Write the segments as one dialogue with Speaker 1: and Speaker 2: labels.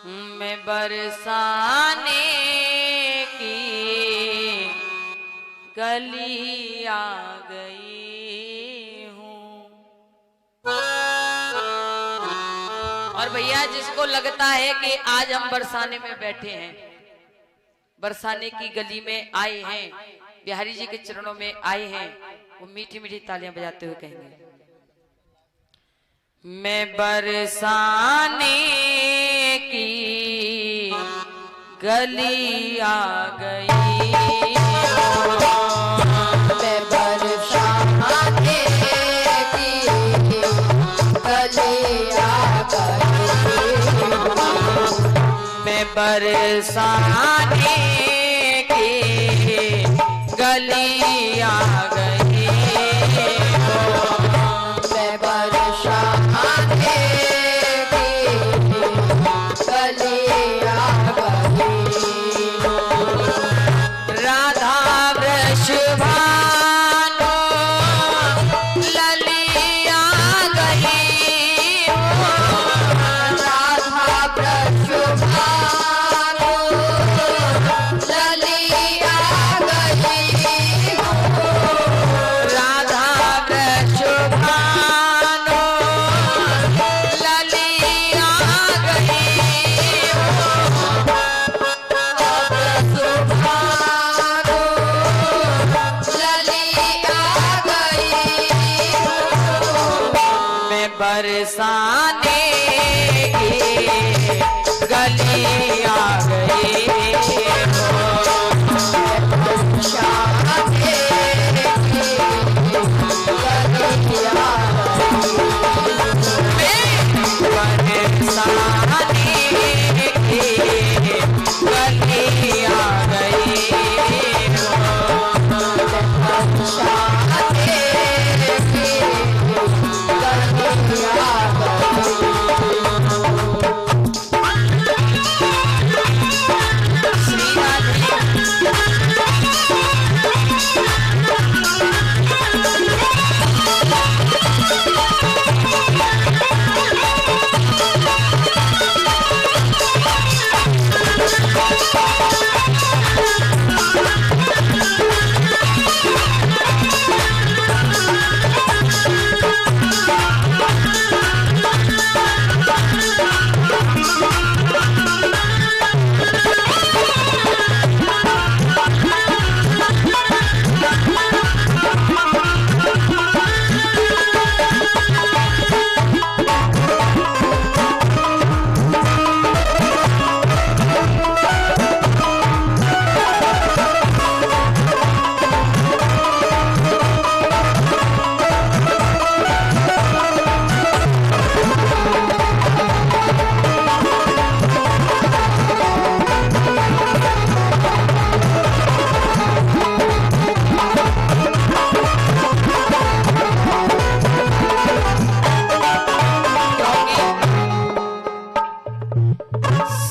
Speaker 1: मैं बरसाने की गली आ गई हूँ। और भैया जिसको लगता है कि आज हम बरसाने में बैठे हैं, बरसाने की गली में आए हैं, बिहारी जी के चरणों में आए हैं, वो मीठी मीठी तालियां बजाते हुए कहेंगे, मैं बरसाने की गली आ गई,
Speaker 2: मैं बरसाने की गली आ गई,
Speaker 1: मैं बरसाने की गली आ गई,
Speaker 2: मैं बरसाने की गली आ गई,
Speaker 1: राधा वृषभानु लली आ गई,
Speaker 2: राधा वृषभानु लली आ गई,
Speaker 1: राधा वृषभानु लली आ गई,
Speaker 2: वृषभानु लली आ गई,
Speaker 1: मैं बरसाने की गली आ गई,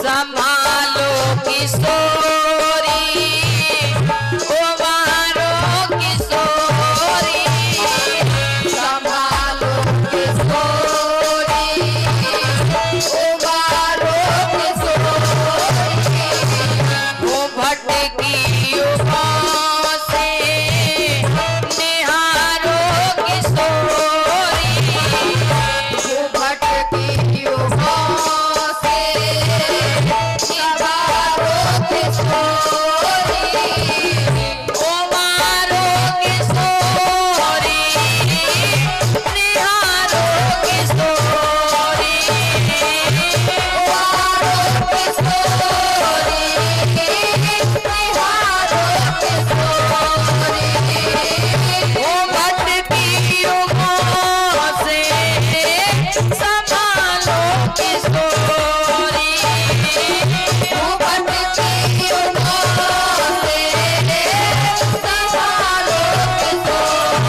Speaker 1: संभालो किशोरी कुमारो किशोरी,
Speaker 2: संभालो किशोरी उबारो किशोरी,
Speaker 1: वो भटकी युगों से निहारो किशोरी,
Speaker 2: भटकी युगों से निहारो किशोरी,
Speaker 1: कुमारो किशोरी, निहारो किशोरी,
Speaker 2: उबारो किशोरी, निहारो किशोरी,
Speaker 1: वो भटकी युगों से संभालो किशोरी,
Speaker 2: भटकी युगों से संभालो किशोरी,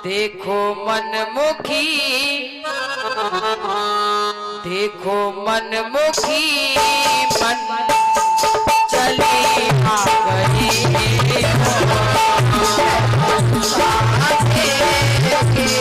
Speaker 1: देखो मनमुखी, देखो मनमुखी मन चली आ गई,
Speaker 2: साथे के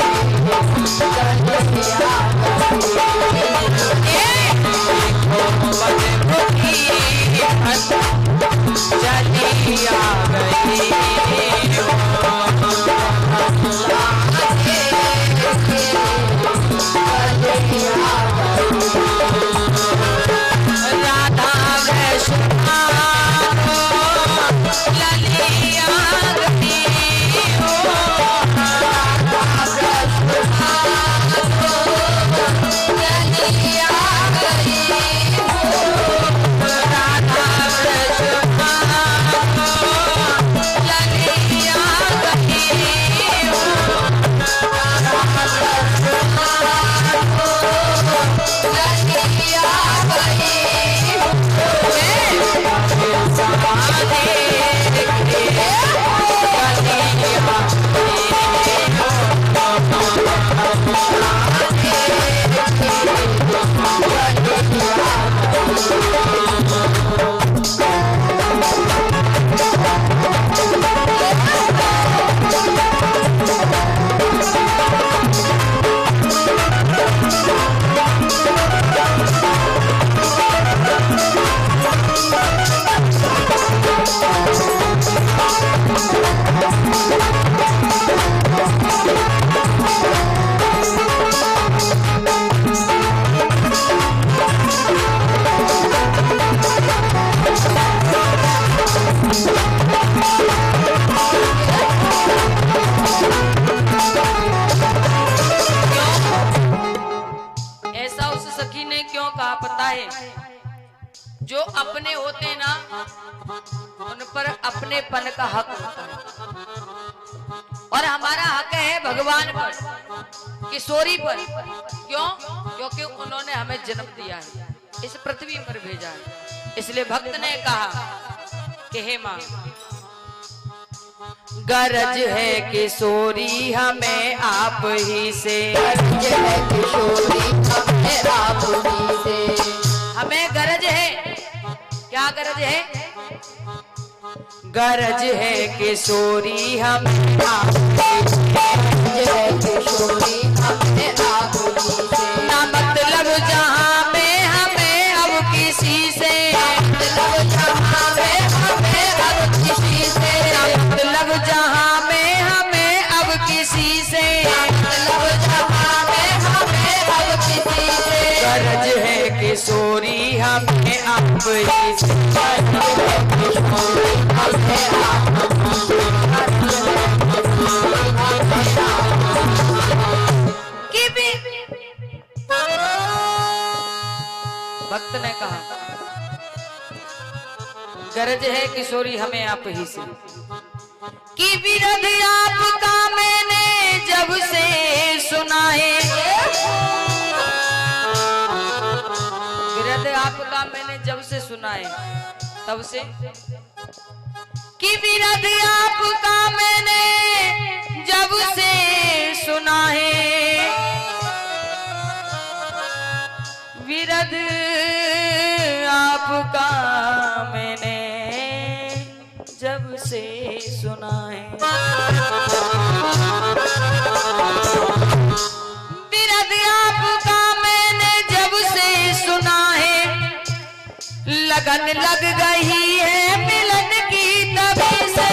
Speaker 1: सखी ने क्यों कहा पता है? जो अपने होते ना उन पर अपनेपन का हक होता है, और हमारा हक है भगवान पर, किशोरी पर। क्यों? क्योंकि उन्होंने हमें जन्म दिया है, इस पृथ्वी पर भेजा है। इसलिए भक्त ने कहा कि हे मां, गरज है किशोरी हमें आप ही से,
Speaker 2: गरज है किशोरी हमें आप ही से।
Speaker 1: हमें गरज है। क्या गरज है? गरज है किशोरी हमें आप ही से,
Speaker 2: गरज है किशोरी हमें आप ही से।
Speaker 1: ना मतलब जहां में हमें अब किसी से,
Speaker 2: मतलब जहां में हमें अब किसी से,
Speaker 1: ना मतलब जहां में हमें अब किसी से,
Speaker 2: मतलब जहां में हमें अब किसी से।
Speaker 1: गरज है किशोरी हमें आप ही से,
Speaker 2: गरज है किशोरी हमें आप ही से।
Speaker 1: कि भी भक्त ने कहा गरज है किशोरी हमें आप ही से, कि विरध आपका मैंने जब से सुना है, विरध आपका मैंने जब से सुना है, तब से, कि विरध आपका मैंने जब से सुना है, विरध आपका मैंने जब से सुना है, विरध आपका मैंने जब से सुना है, लगन लग गई है मिलन की तभी से,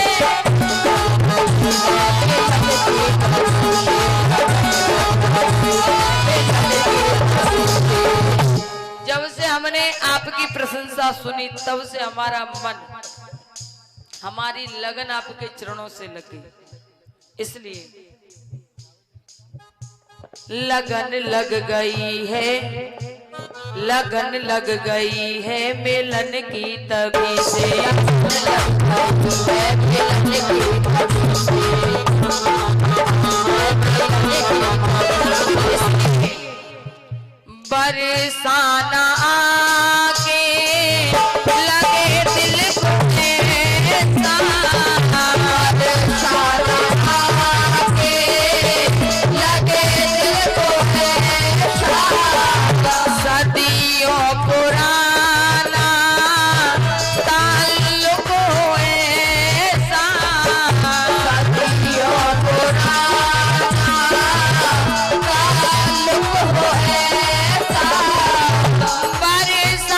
Speaker 1: जब से हमने आपकी प्रशंसा सुनी तब से हमारा मन, हमारी लगन आपके चरणों से लगी। इसलिए लगन लग गई है, लगन लग गई है मिलन की तभी से, बरसाना आके लगे दिल को ऐसा,
Speaker 2: बरसाना आके लगे दिल को ऐसा।
Speaker 1: सदियों पुराना ताल्लुक हो ऐसा,
Speaker 2: सदियों पुराना ताल्लुक हो ऐसा।
Speaker 1: बरसाना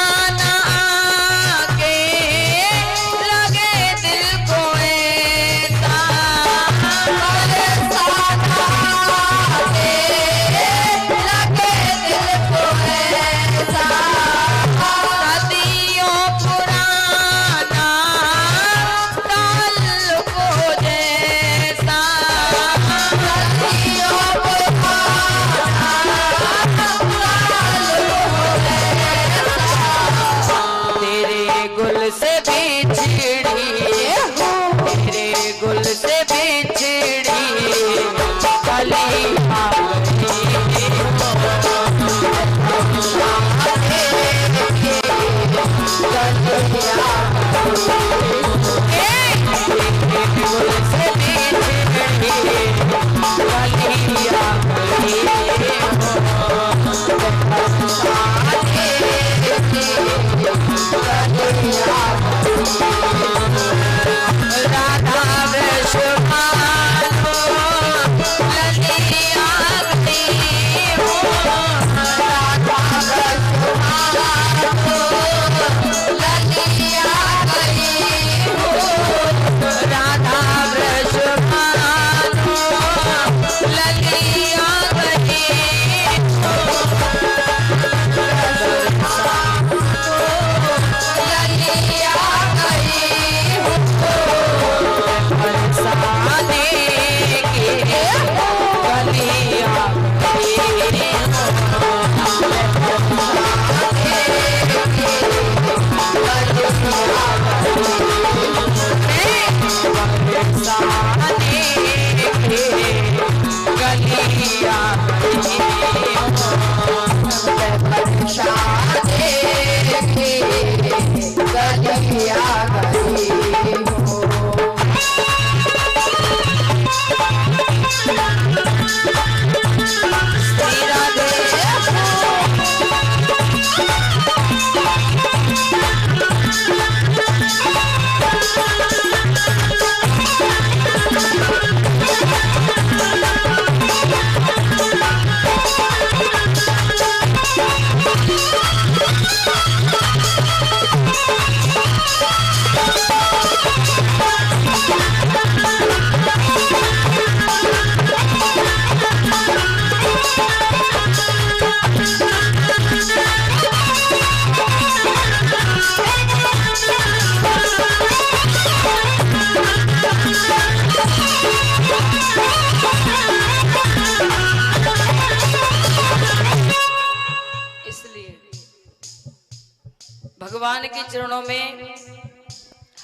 Speaker 1: भगवान के चरणों में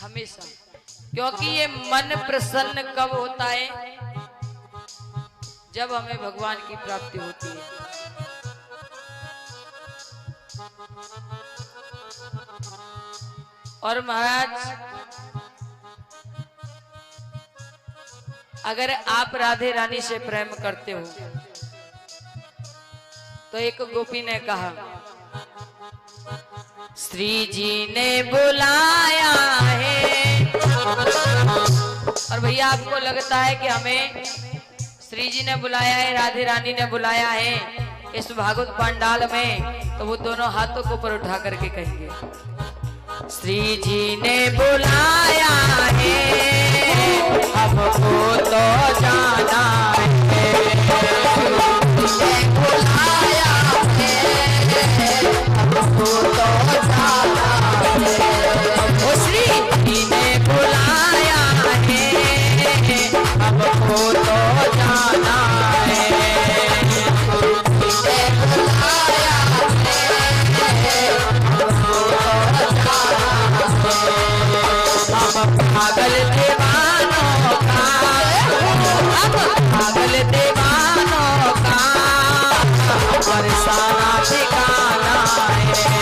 Speaker 1: हमेशा, क्योंकि ये मन प्रसन्न कब होता है? जब हमें भगवान की प्राप्ति होती है। और महाराज, अगर आप राधे रानी से प्रेम करते हो तो एक गोपी ने कहा, श्री जी ने बुलाया है। और भैया आपको लगता है कि हमें श्री जी ने बुलाया है, राधे रानी ने बुलाया है इस भागवत पंडाल में, तो वो दोनों हाथों को ऊपर उठा करके कहेंगे, श्री जी ने बुलाया है, हमको तो जाना है। बुलाया है, हमको तो जाना है। श्री जी ने बुलाया है, हमको तो जाना है। पागल दीवानों का, पागल दीवानों का बरसाना ठिकाना है।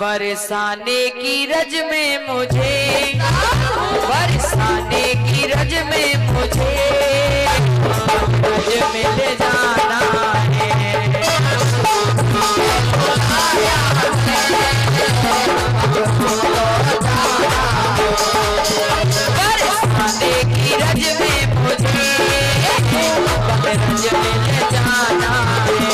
Speaker 1: बरसाने की रज में मुझे, बरसाने की रज में मुझे रज में ले जाना है। बरसाने की रज में मुझे रज में ले जाना है।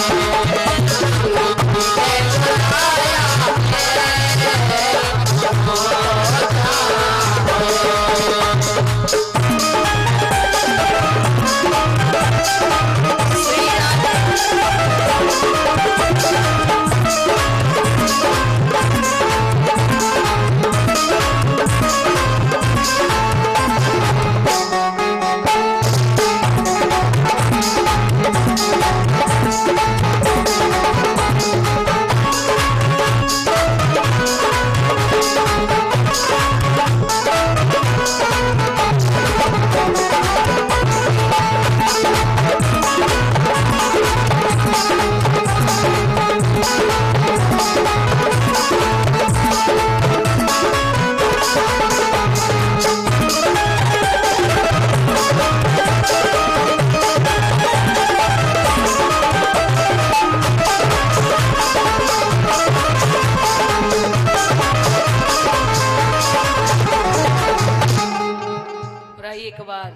Speaker 1: एक बार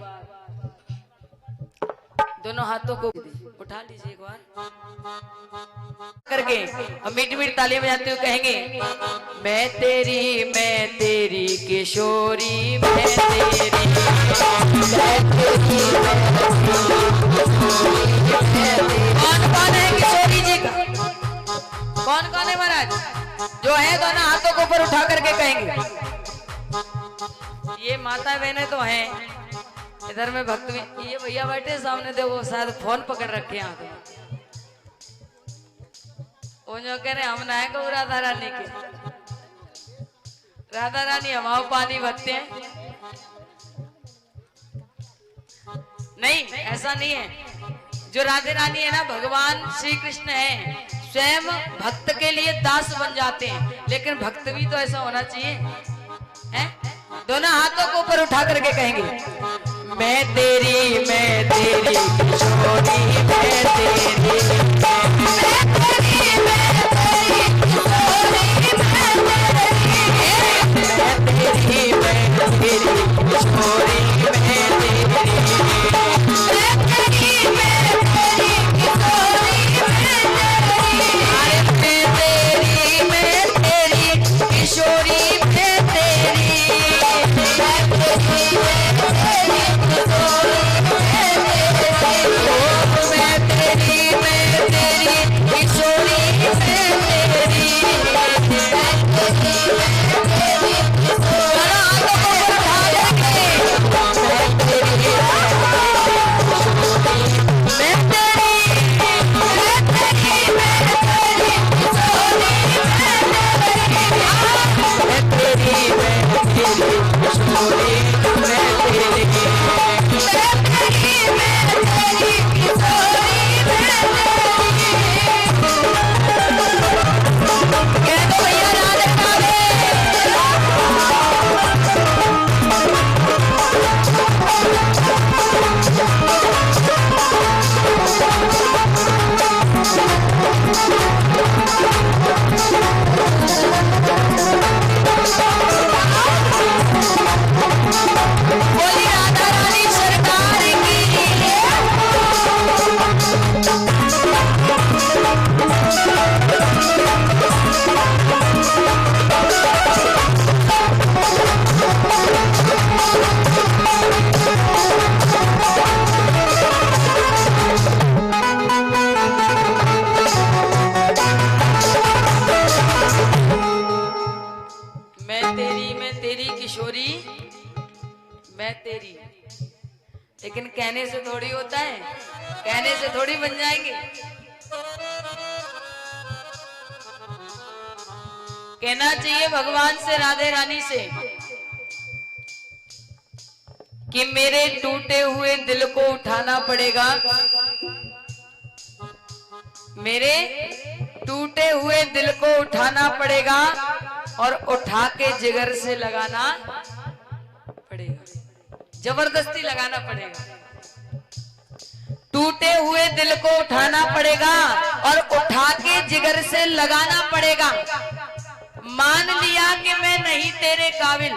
Speaker 1: दोनों हाथों को उठा लीजिए एक बार करके हम मीठी मीठी तालियां बजाते हुए कहेंगे, मैं तेरी किशोरी, मैं तेरी कौन कौन है किशोरी जी का? कौन कौन है महाराज? जो है दोनों हाथों को ऊपर उठा करके कहेंगे। ये माता बहने तो हैं, इधर में भक्त में ये भैया बैठे सामने थे, वो शायद फोन पकड़ रखे हैं हाथ में। वो जो कह रहे हम नहाए को राधा रानी के, राधा रानी हमाओ पानी भरते हैं। नहीं, ऐसा नहीं है। जो राधे रानी है ना, भगवान श्री कृष्ण है, स्वयं भक्त के लिए दास बन जाते हैं, लेकिन भक्त भी तो ऐसा होना चाहिए है। दोनों हाथों को ऊपर उठा करके कहेंगे, मैं तेरी किशोरी मैं तेरी मैं तेरी, लेकिन कहने से थोड़ी होता है, कहने से थोड़ी बन जाएंगे। कहना चाहिए भगवान से, राधे रानी से, कि मेरे टूटे हुए दिल को उठाना पड़ेगा, मेरे टूटे हुए दिल को उठाना पड़ेगा और उठा के जिगर से लगाना पड़ेगा, जबरदस्ती लगाना पड़ेगा। टूटे हुए दिल को उठाना पड़ेगा और उठा के जिगर से लगाना पड़ेगा। मान लिया कि मैं नहीं तेरे काबिल,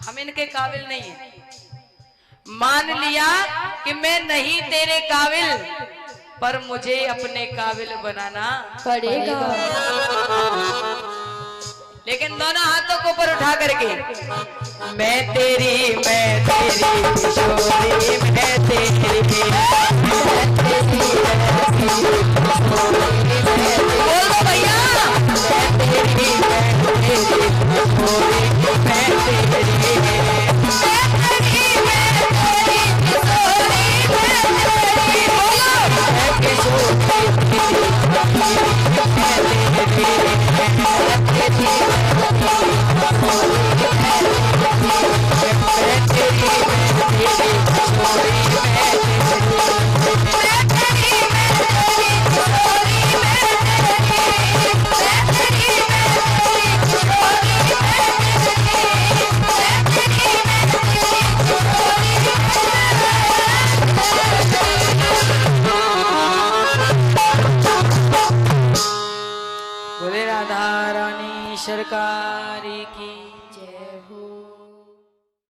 Speaker 1: हम इनके काबिल नहीं है। मान लिया कि मैं नहीं तेरे काबिल, पर मुझे अपने काबिल बनाना
Speaker 2: पड़ेगा।
Speaker 1: लेकिन दोनों हाथों को ऊपर उठा करके, मैं तेरी किशोरी मैं तेरी, बोलो भैया, मैं तेरी किशोरी मैं बोले राधा रानी सरकार।